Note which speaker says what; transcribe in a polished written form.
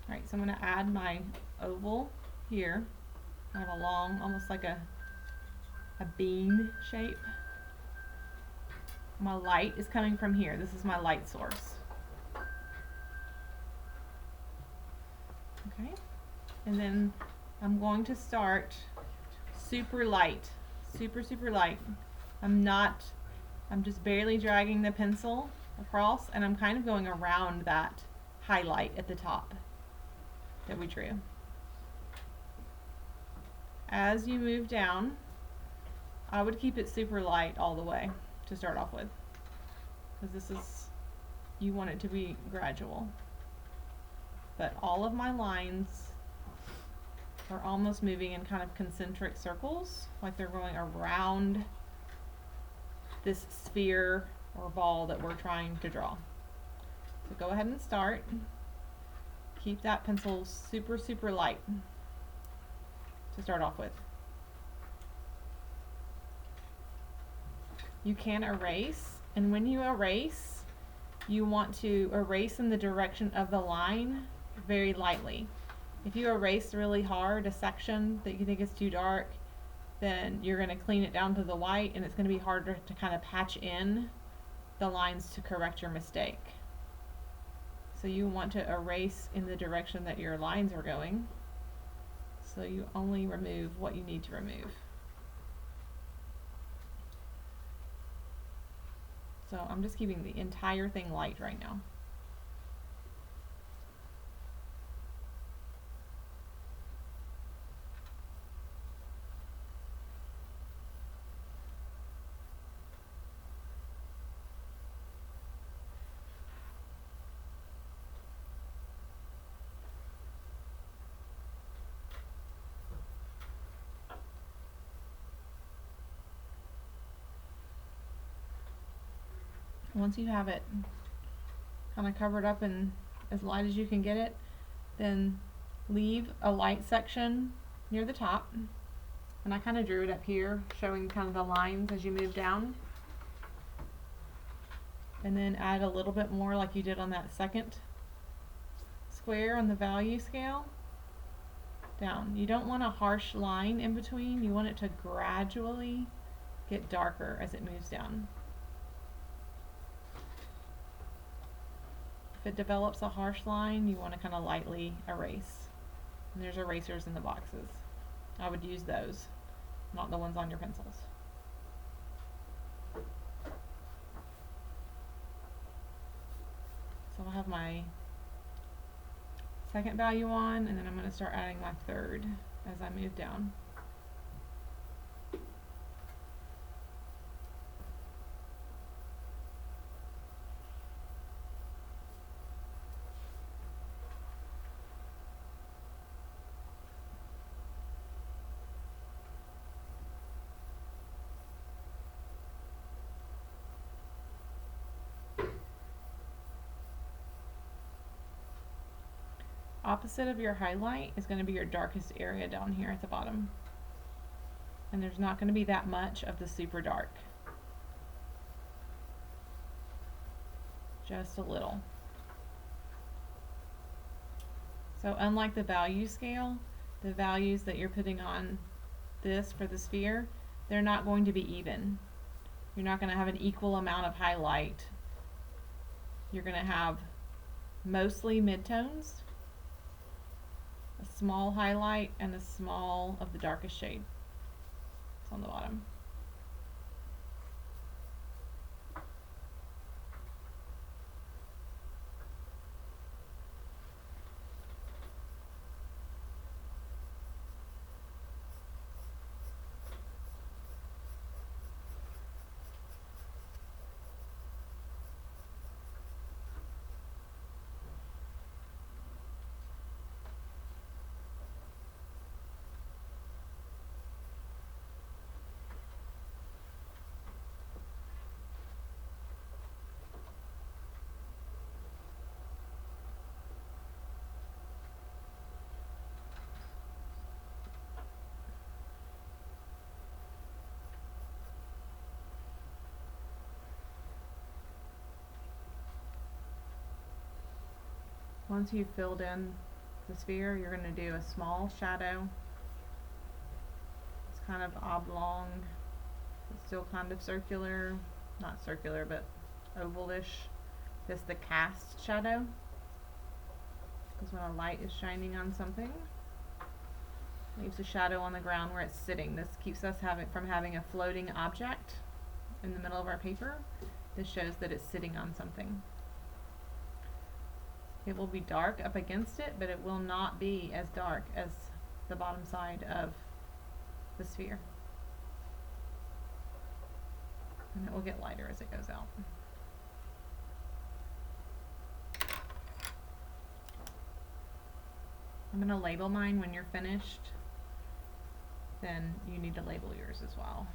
Speaker 1: Alright, so I'm going to add my oval here. I have a long, almost like a bean shape. My light is coming from here. This is my light source. Okay, and then I'm going to start super light, super light. I'm just barely dragging the pencil across, and I'm kind of going around that highlight at the top that we drew. As you move down, I would keep it super light all the way to start off with, because you want it to be gradual. But all of my lines are almost moving in kind of concentric circles, like they're going around this sphere or ball that we're trying to draw. So go ahead and start. Keep that pencil super light to start off with. You can erase, and when you erase, you want to erase in the direction of the line very lightly. If you erase really hard a section that you think is too dark, then you're going to clean it down to the white, and it's going to be harder to kind of patch in the lines to correct your mistake. So you want to erase in the direction that your lines are going, so you only remove what you need to remove. So I'm just keeping the entire thing light right now. Once you have it kind of covered up and as light as you can get it, then leave a light section near the top. And I kind of drew it up here, showing kind of the lines as you move down. And then add a little bit more like you did on that second square on the value scale down. You don't want a harsh line in between. You want it to gradually get darker as it moves down. If it develops a harsh line, you want to kind of lightly erase. And there's erasers in the boxes. I would use those, not the ones on your pencils. So I'll have my second value on, and then I'm going to start adding my third as I move down. Opposite of your highlight is going to be your darkest area down here at the bottom. And there's not going to be that much of the super dark. Just a little. So unlike the value scale, the values that you're putting on this for the sphere, they're not going to be even. You're not going to have an equal amount of highlight. You're going to have mostly midtones, a small highlight, and a small of the darkest shade. It's on the bottom. Once you've filled in the sphere, you're going to do a small shadow. It's kind of oblong. It's still kind of circular. Not circular, but ovalish. This is the cast shadow. Because when a light is shining on something, leaves a shadow on the ground where it's sitting. This keeps us from having a floating object in the middle of our paper. This shows that it's sitting on something. It will be dark up against it, but it will not be as dark as the bottom side of the sphere. And it will get lighter as it goes out. I'm going to label mine when you're finished. Then you need to label yours as well.